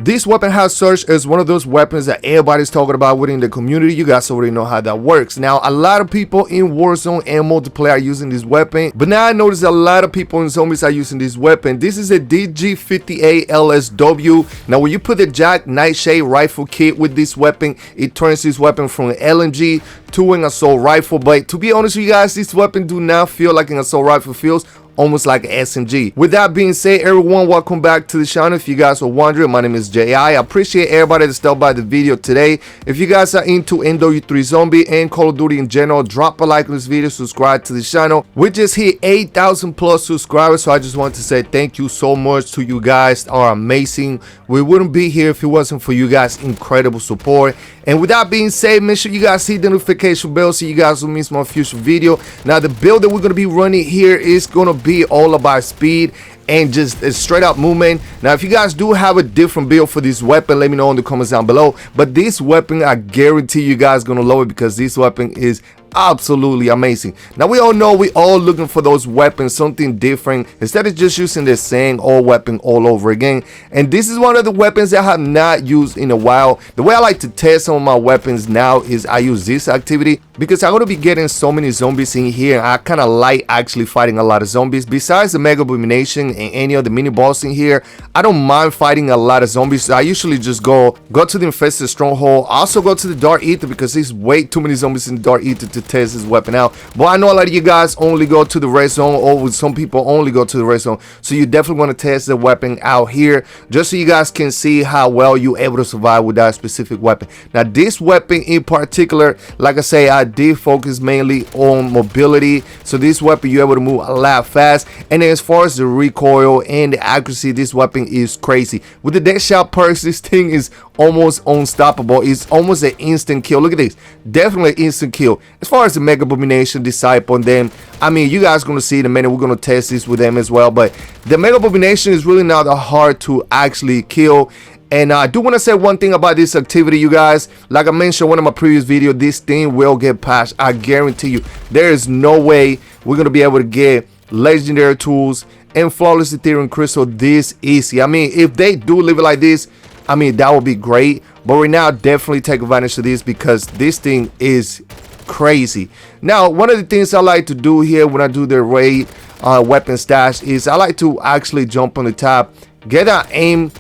This weapon has searched as one of those weapons that everybody's talking about within the community. You guys already know how that works. Now, a lot of people in Warzone and multiplayer are using this weapon, but now I notice a lot of people in zombies are using this weapon. This is a DG58 LSW. Now, when you put the Jack Nightshade rifle kit with this weapon, it turns this weapon from an LMG to an assault rifle. But to be honest with you guys, this weapon do not feel like an assault rifle feels. Almost like an SMG. With that being said, everyone, welcome back to the channel. If you guys are wondering, my name is J.I. I appreciate everybody that stopped by the video today. If you guys are into MW3 Zombie and Call of Duty in general, drop a like on this video, subscribe to the channel. We just hit 8,000 plus subscribers, so I just want to say thank you so much to you guys. Are amazing. We wouldn't be here if it wasn't for you guys' incredible support. And with that being said, make sure you guys hit the notification bell so you guys don't miss my future video. Now, the build that we're going to be running here is going to be all about speed and just a straight up movement. Now, if you guys do have a different build for this weapon, let me know in the comments down below. But this weapon, I guarantee you guys gonna love it because this weapon is absolutely amazing. Now, we all know we all looking for those weapons, something different, instead of just using the same old weapon all over again. And this is one of the weapons that I have not used in a while. The way I like to test some of my weapons now is I use this activity because I'm going to be getting so many zombies in here. I kind of like actually fighting a lot of zombies. Besides the Mega Abomination and any of the mini boss in here, I don't mind fighting a lot of zombies. I usually just go to the Infested Stronghold. I also go to the Dark Aether because there's way too many zombies in the Dark Aether to test this weapon out. But I know a lot of you guys only go to the red zone, or some people only go to the red zone, so you definitely want to test the weapon out here just so you guys can see how well you're able to survive with that specific weapon. Now, this weapon in particular, like I say, I did focus mainly on mobility, so this weapon you're able to move a lot fast. And then as far as the recoil and the accuracy, this weapon is crazy. With the dead shot perks, this thing is almost unstoppable. It's almost an instant kill. Look at this, definitely instant kill. As far as the Mega Abomination, Disciple, and them, I mean, you guys gonna see in a minute. We're gonna test this with them as well. But the Mega Abomination is really not that hard to actually kill. And I do want to say one thing about this activity, you guys. Like I mentioned in one of my previous videos, this thing will get patched. I guarantee you. There is no way we're going to be able to get legendary tools and flawless Ethereum crystal this easy. I mean, if they do leave it like this, I mean, that would be great. But right now, definitely take advantage of this because this thing is crazy. Now, one of the things I like to do here when I do the raid weapon stash is I like to actually jump on the top, get that aim.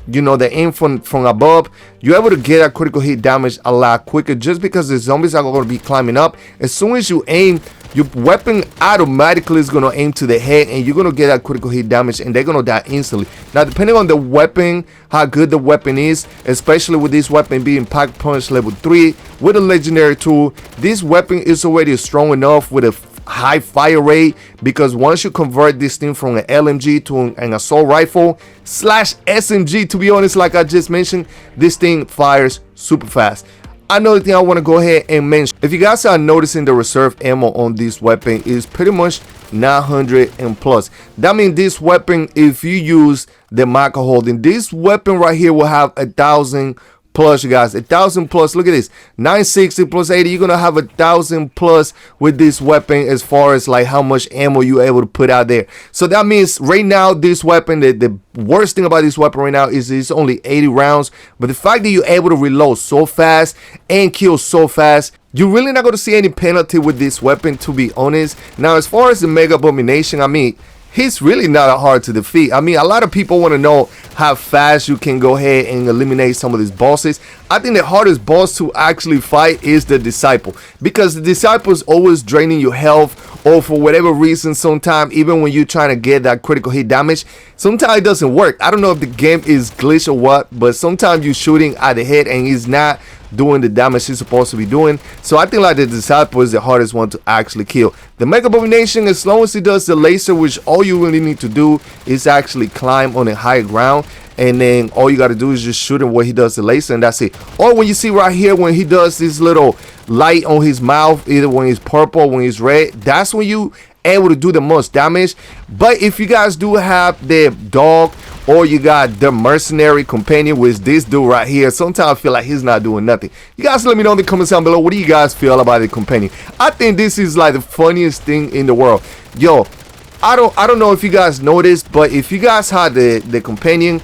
You know, the aim from above, you're able to get a critical hit damage a lot quicker just because the zombies are going to be climbing up. As soon as you aim, your weapon automatically is going to aim to the head and you're going to get a critical hit damage and they're going to die instantly. Now, depending on the weapon, how good the weapon is, especially with this weapon being Pack Punch level 3 with a legendary tool, this weapon is already strong enough with a high fire rate, because once you convert this thing from an LMG to an assault rifle slash SMG, to be honest, like I just mentioned, this thing fires super fast. Another thing I want to go ahead and mention, if you guys are noticing, the reserve ammo on this weapon is pretty much 900 and plus. That means this weapon, if you use the marker holding, this weapon right here will have 1,000 plus, you guys, 1,000 plus. Look at this, 960 plus 80. You're gonna have 1,000 plus with this weapon as far as like how much ammo you're able to put out there. So that means right now this weapon, the worst thing about this weapon right now is it's only 80 rounds, but the fact that you're able to reload so fast and kill so fast, you're really not going to see any penalty with this weapon, to be honest. Now, as far as the Mega Abomination, I mean, he's really not hard to defeat. I mean, a lot of people want to know how fast you can go ahead and eliminate some of these bosses. I think the hardest boss to actually fight is the Disciple, because the Disciple is always draining your health, or for whatever reason, sometimes even when you're trying to get that critical hit damage, sometimes it doesn't work. I don't know if the game is glitched or what, but sometimes you're shooting at the head and he's not doing the damage he's supposed to be doing. So I think like the Disciple is the hardest one to actually kill. The Mega Abomination, as long as he does the laser, which all you really need to do is actually climb on a high ground, and then all you got to do is just shoot him where he does the laser, and that's it. Or when you see right here, when he does this little light on his mouth, either when he's purple or when he's red, that's when you able to do the most damage. But if you guys do have the dog, or you got the mercenary companion, with this dude right here, sometimes I feel like he's not doing nothing. You guys let me know in the comments down below, what do you guys feel about the companion? I think this is like the funniest thing in the world. Yo, I don't know if you guys noticed, but if you guys had the companion,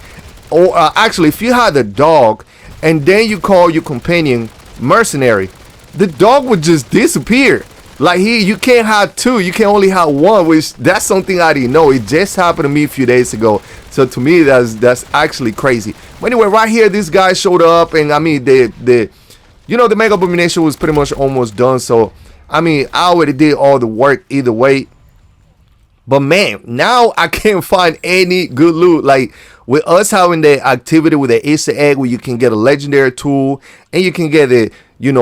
or actually, if you had a dog and then you call your companion mercenary, the dog would just disappear. Like you can't have two, you can only have one, which that's something I didn't know. It just happened to me a few days ago. So to me, that's actually crazy. But anyway, right here, this guy showed up, and I mean the Mega Abomination was pretty much almost done. So I mean, I already did all the work either way. But man, now I can't find any good loot. Like with us having the activity with the Easter egg where you can get a legendary tool and you can get the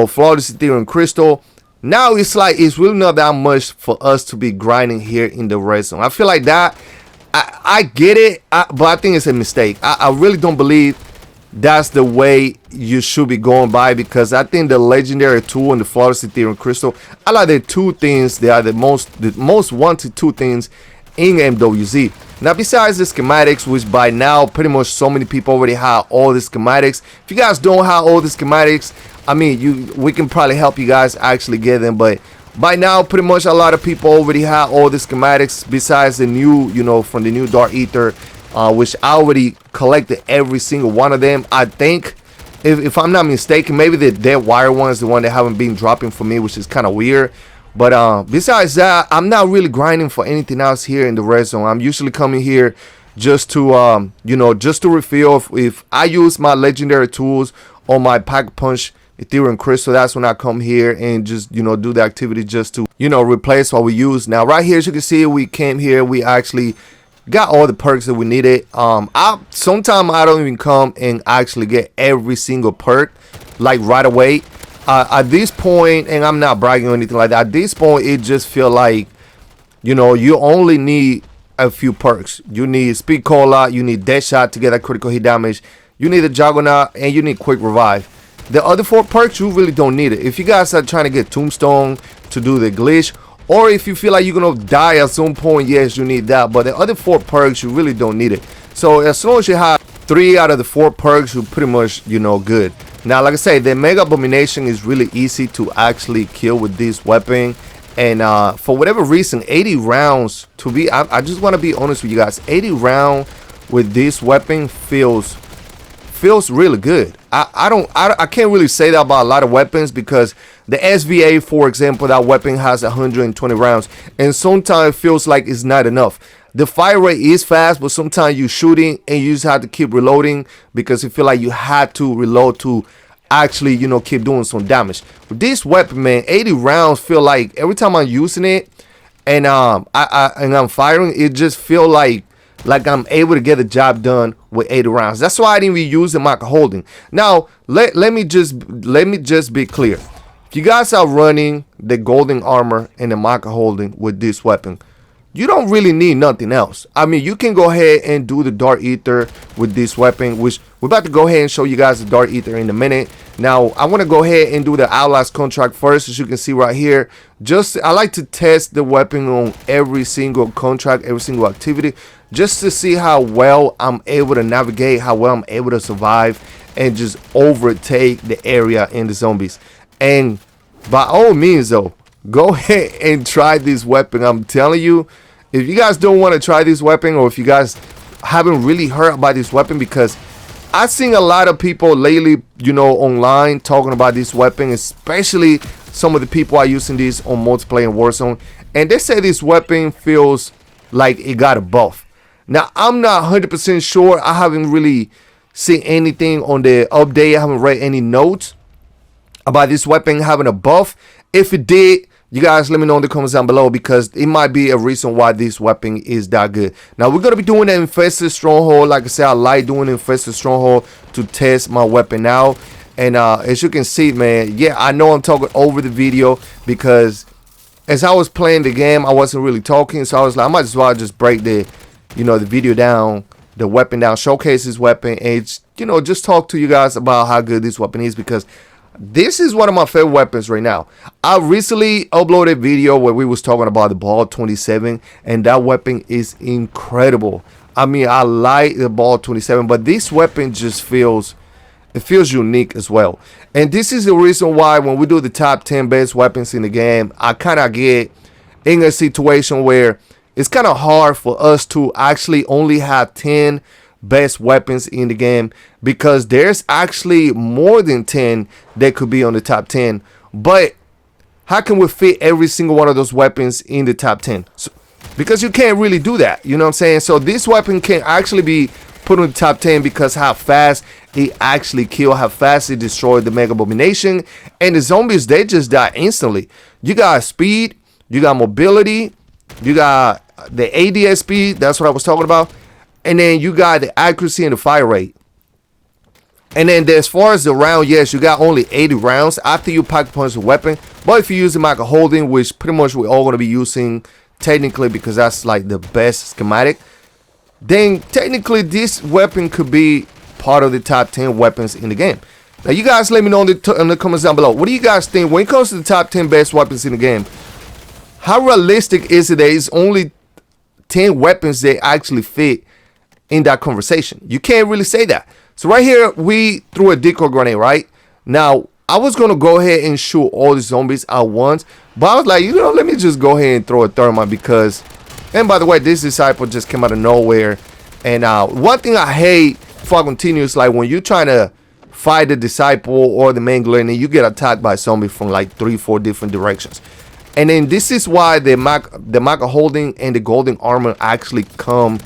flawless Ethereum crystal. Now it's like it's really not that much for us to be grinding here in the red zone. I feel like that I get it, but I think it's a mistake. I really don't believe that's the way you should be going by, because I think the legendary tool and the flawless Ethereum crystal, I like the two things. They are the most wanted two things in MWZ. Now besides the schematics, which by now pretty much so many people already have all the schematics. If you guys don't have all the schematics, I mean we can probably help you guys actually get them, but by now pretty much a lot of people already have all the schematics besides the new, from the new Dark Aether, which I already collected every single one of them. I think, if I'm not mistaken, maybe the dead wire one is the one that haven't been dropping for me, which is kind of weird. But besides that, I'm not really grinding for anything else here in the red zone. I'm usually coming here just to just to refill. If I use my legendary tools on my pack punch Ethereum crystal, that's when I come here and just do the activity just to replace what we use. Now right here, as you can see, we came here, we actually got all the perks that we needed. Sometimes I don't even come and actually get every single perk like right away. At this point, and I'm not bragging or anything like that, at this point it just feel like you only need a few perks. You need speed cola, you need death shot to get that critical hit damage, you need a juggernaut, and you need quick revive. The other 4 perks, you really don't need it. If you guys are trying to get tombstone to do the glitch, or if you feel like you're gonna die at some point, yes, you need that. But the other 4 perks, you really don't need it. So as long as you have 3 out of the 4 perks, you're pretty much good. Now like I say, the Mega Abomination is really easy to actually kill with this weapon. And for whatever reason, 80 rounds to be, I just want to be honest with you guys, 80 round with this weapon feels really good. I can't really say that about a lot of weapons, because the SVA, for example, that weapon has 120 rounds, and sometimes it feels like it's not enough. The fire rate is fast, but sometimes you're shooting and you just have to keep reloading because you feel like you had to reload to actually keep doing some damage. With this weapon, man, 80 rounds feel like every time I'm using it and I'm firing, it just feel like I'm able to get the job done with 80 rounds. That's why I didn't even use the marker holding. Now let me just be clear. If you guys are running the golden armor and the marker holding with this weapon, you don't really need nothing else. I mean, you can go ahead and do the Dark Aether with this weapon, which we're about to go ahead and show you guys the Dark Aether in a minute. Now I want to go ahead and do the Outlast contract first. As you can see right here, I like to test the weapon on every single contract, every single activity, just to see how well I'm able to navigate, how well I'm able to survive and just overtake the area in the zombies. And by all means though, go ahead and try this weapon. I'm telling you, if you guys don't want to try this weapon, or if you guys haven't really heard about this weapon, because I've seen a lot of people lately online talking about this weapon, especially some of the people are using this on multiplayer in Warzone, and they say this weapon feels like it got a buff. Now I'm not 100% sure. I haven't really seen anything on the update. I haven't read any notes about this weapon having a buff. If it did, you guys let me know in the comments down below, because it might be a reason why this weapon is that good. Now we're going to be doing the Infested Stronghold. Like I said, I like doing Infested Stronghold to test my weapon out. And as you can see, man, yeah, I know I'm talking over the video, because as I was playing the game, I wasn't really talking. So I was like, I might as well just break the the video down, the weapon down, showcase this weapon, and just talk to you guys about how good this weapon is, because this is one of my favorite weapons right now. I recently uploaded a video where we was talking about the Ball 27, and that weapon is incredible. I mean, I like the Ball 27, but this weapon just feels unique as well. And this is the reason why when we do the top 10 best weapons in the game, I kind of get in a situation where it's kind of hard for us to actually only have 10 best weapons in the game, because there's actually more than 10 that could be on the top 10. But how can we fit every single one of those weapons in the top 10? So, because you can't really do that, you know what I'm saying? So this weapon can actually be put in the top 10 because how fast it actually kill, how fast it destroyed the Mega Abomination, and the zombies, they just die instantly. You got speed, you got mobility, you got the ADS speed, that's what I was talking about, and then you got the accuracy and the fire rate. And then as far as the round, yes, you got only 80 rounds after you pack punch the weapon. But if you use the Micro Holding, which pretty much we're all going to be using technically because that's like the best schematic, then technically this weapon could be part of the top 10 weapons in the game. Now you guys let me know in the comments down below. What do you guys think when it comes to the top 10 best weapons in the game? How realistic is it that it's only 10 weapons that actually fit in that conversation? You can't really say that. So right here, we threw a decoy grenade, right? Now, I was going to go ahead and shoot all the zombies at once. But I was like, you know, let me just go ahead and throw a thermite because... And by the way, this disciple just came out of nowhere. And one thing I hate before I continue is like when you're trying to fight the disciple or the main glare and you get attacked by a zombie from like 3-4 different directions. And then this is why the Micro Holding and the golden armor actually come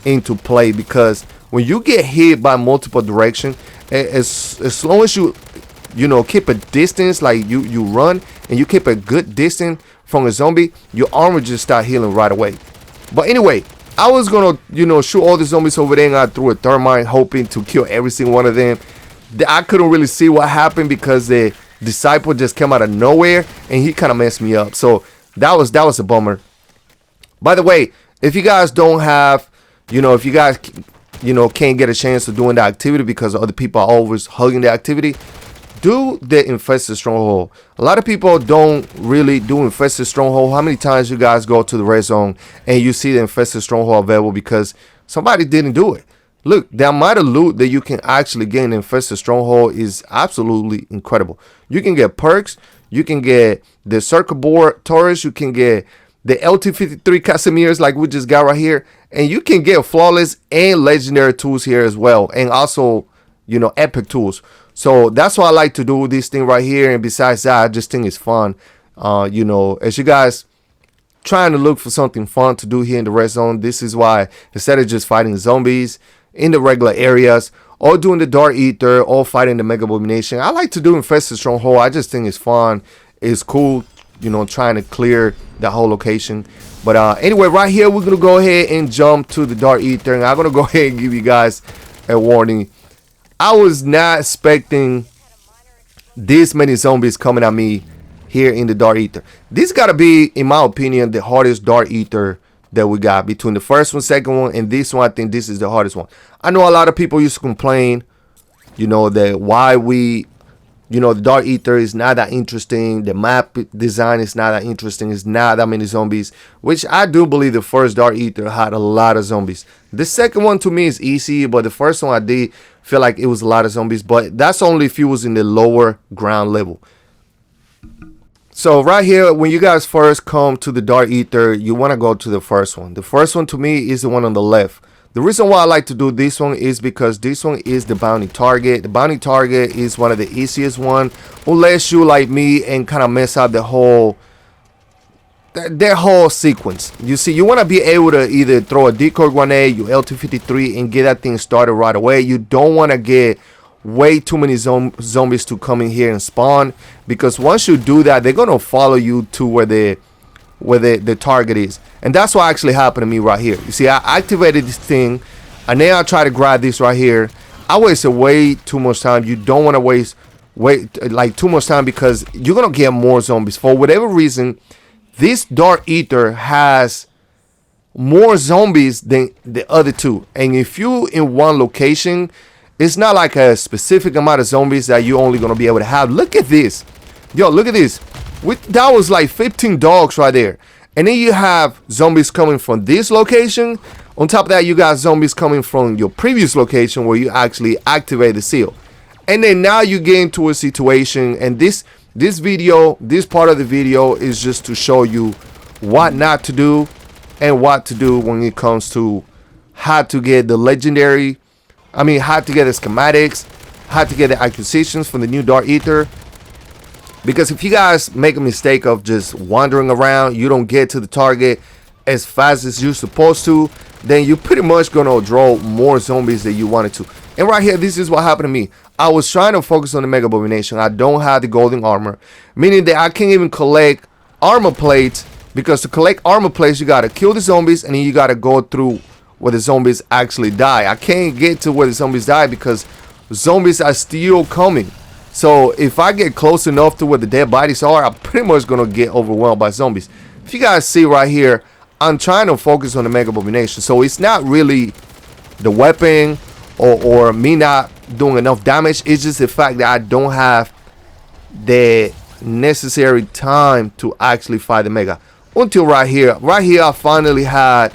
into play, because when you get hit by multiple directions, as long as you know, keep a distance, like you run and you keep a good distance from a zombie, your armor just start healing right away. But anyway, I was gonna, you know, shoot all the zombies over there, and I threw a thermite hoping to kill every single one of them. I couldn't really see what happened because the disciple just came out of nowhere and he kind of messed me up. So that was a bummer. By the way, if you guys don't have, you know, if you guys, you know, can't get a chance of doing the activity because other people are always hugging the activity, do the Infested Stronghold. A lot of people don't really do Infested Stronghold. How many times you guys go to the red zone and you see the Infested Stronghold available because somebody didn't do it? Look, the amount of loot that you can actually get in Infested Stronghold is absolutely incredible. You can get perks, you can get the circuit board turrets, you can get the LT53 Casimirs like we just got right here, and you can get flawless and legendary tools here as well, and also, you know, epic tools. So that's why I like to do this thing right here. And besides that, I just think it's fun. You know, as you guys trying to look for something fun to do here in the red zone, this is why instead of just fighting zombies in the regular areas or doing the Dark Aether or fighting the Mega Abomination, I like to do Infested Stronghold. I just think it's fun. It's cool, you know, trying to clear that whole location. But anyway, right here, we're going to go ahead and jump to the Dark Aether. And I'm going to go ahead and give you guys a warning. I was not expecting this many zombies coming at me here in the Dark Aether. This got to be, in my opinion, the hardest Dark Aether that we got. Between the first one, second one, and this one, I think this is the hardest one. I know a lot of people used to complain, you know, that why we, you know, the Dark Aether is not that interesting. The map design is not that interesting. It's not that many zombies, which I do believe the first Dark Aether had a lot of zombies. The second one to me is easy, but the first one I did feel like it was a lot of zombies, but that's only if you was in the lower ground level. So right here, when you guys first come to the Dark Aether, you want to go to the first one. The first one to me is the one on the left. The reason why I like to do this one is because this one is the bounty target. The bounty target is one of the easiest one, unless you like me and kind of mess up the whole their whole sequence. You see, you want to be able to either throw a decoy grenade, your LT53, and get that thing started right away. You don't want to get way too many zombies to come in here and spawn, because once you do that, they're gonna follow you to where the target is. And that's what actually happened to me right here. You see, I activated this thing, and then I try to grab this right here. I wasted way too much time. You don't want to waste like too much time, because you're gonna get more zombies. For whatever reason, this Dark Aether has more zombies than the other two. And if you in one location, it's not like a specific amount of zombies that you're only gonna be able to have. Look at this. Yo, look at this. That was like 15 dogs right there. And then you have zombies coming from this location. On top of that, you got zombies coming from your previous location where you actually activate the seal. And then now you get into a situation, and this part of the video is just to show you what not to do and what to do when it comes to how to get the legendary I mean, had to get the schematics, had to get the acquisitions from the new Dark Aether. Because if you guys make a mistake of just wandering around, you don't get to the target as fast as you're supposed to, then you're pretty much gonna draw more zombies than you wanted to. And right here, this is what happened to me. I was trying to focus on the Mega Abomination. I don't have the golden armor, meaning that I can't even collect armor plates, because to collect armor plates, you gotta kill the zombies and then you gotta go through where the zombies actually die. I can't get to where the zombies die because zombies are still coming. So if I get close enough to where the dead bodies are, I'm pretty much gonna get overwhelmed by zombies. If you guys see right here, I'm trying to focus on the Mega Abomination. So it's not really the weapon or me not doing enough damage. It's just the fact that I don't have the necessary time to actually fight the Mega. Until right here. Right here, I finally had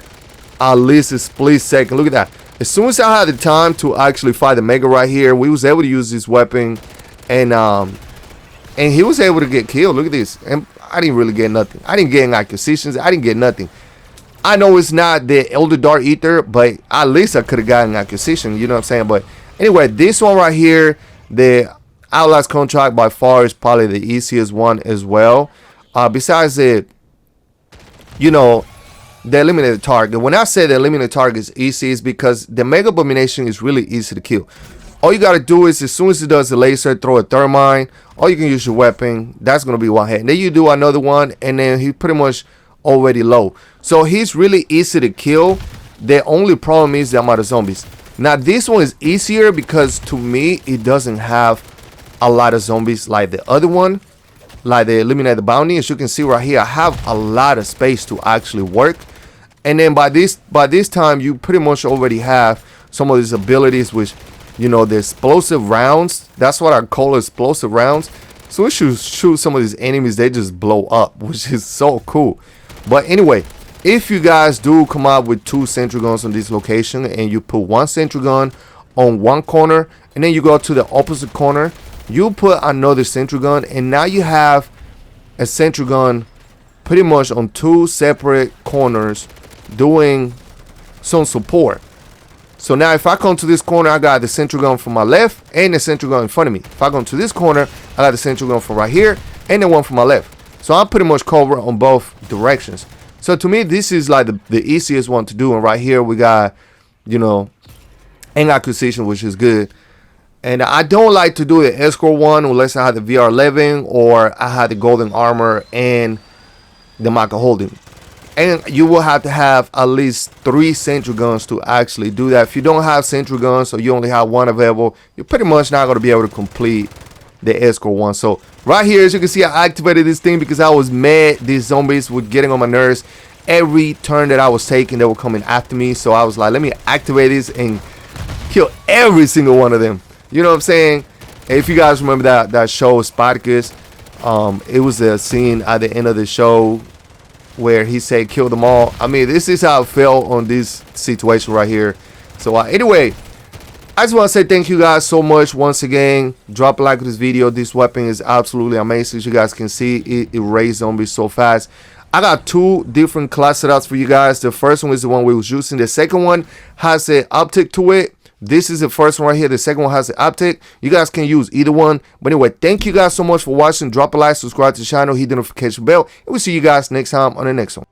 at least a split second. Look at that. As soon as I had the time to actually fight the Mega right here, we was able to use this weapon. And he was able to get killed. Look at this. And I didn't really get nothing. I didn't get any acquisitions. I didn't get nothing. I know it's not the Elder Dark Aether, but at least I could have gotten an acquisition. You know what I'm saying? But anyway, this one right here, the Outlast contract by far is probably the easiest one as well. Besides the, you know, the eliminated target. When I say the eliminated target is easy, it's because the Mega Abomination is really easy to kill. All you gotta do is, as soon as it does the laser, throw a thermite, or you can use your weapon. That's gonna be one hit. And then you do another one, and then he's pretty much already low. So he's really easy to kill. The only problem is the amount of zombies. Now this one is easier because to me it doesn't have a lot of zombies like the other one, like the eliminated bounty. As you can see right here, I have a lot of space to actually work. And then by this time, you pretty much already have some of these abilities, which, you know, the explosive rounds. That's what I call explosive rounds. So we should shoot some of these enemies, they just blow up, which is so cool. But anyway, if you guys do come up with 2 sentry guns on this location, and you put 1 sentry gun on one corner, and then you go to the opposite corner, you put another sentry gun, and now you have a sentry gun pretty much on 2 separate corners doing some support. So now if I come to this corner, I got the sentry gun from my left and the sentry gun in front of me. If I go to this corner, I got the sentry gun from right here and the one from my left. So I'm pretty much covered on both directions. So to me, this is like the easiest one to do. And right here we got, you know, an acquisition, which is good. And I don't like to do the escort one unless I have the VR11 or I have the golden armor and the Maka holding. And you will have to have at least 3 sentry guns to actually do that. If you don't have sentry guns or you only have 1 available, you're pretty much not going to be able to complete the escort one. So right here, as you can see, I activated this thing because I was mad these zombies were getting on my nerves. Every turn that I was taking, they were coming after me. So I was like, let me activate this and kill every single one of them. You know what I'm saying? If you guys remember that show Spartacus, it was a scene at the end of the show where he said kill them all. I mean, this is how I felt on this situation right here. So anyway, I just want to say thank you guys so much once again. Drop a like on this video. This weapon is absolutely amazing. As you guys can see, it erased zombies so fast. I got 2 different class setups for you guys. The first one is the one we was using. The second one has an optic to it. This is the first one right here. The second one has an optic. You guys can use either one. But anyway, thank you guys so much for watching. Drop a like, subscribe to the channel, hit the notification bell, and we'll see you guys next time on the next one.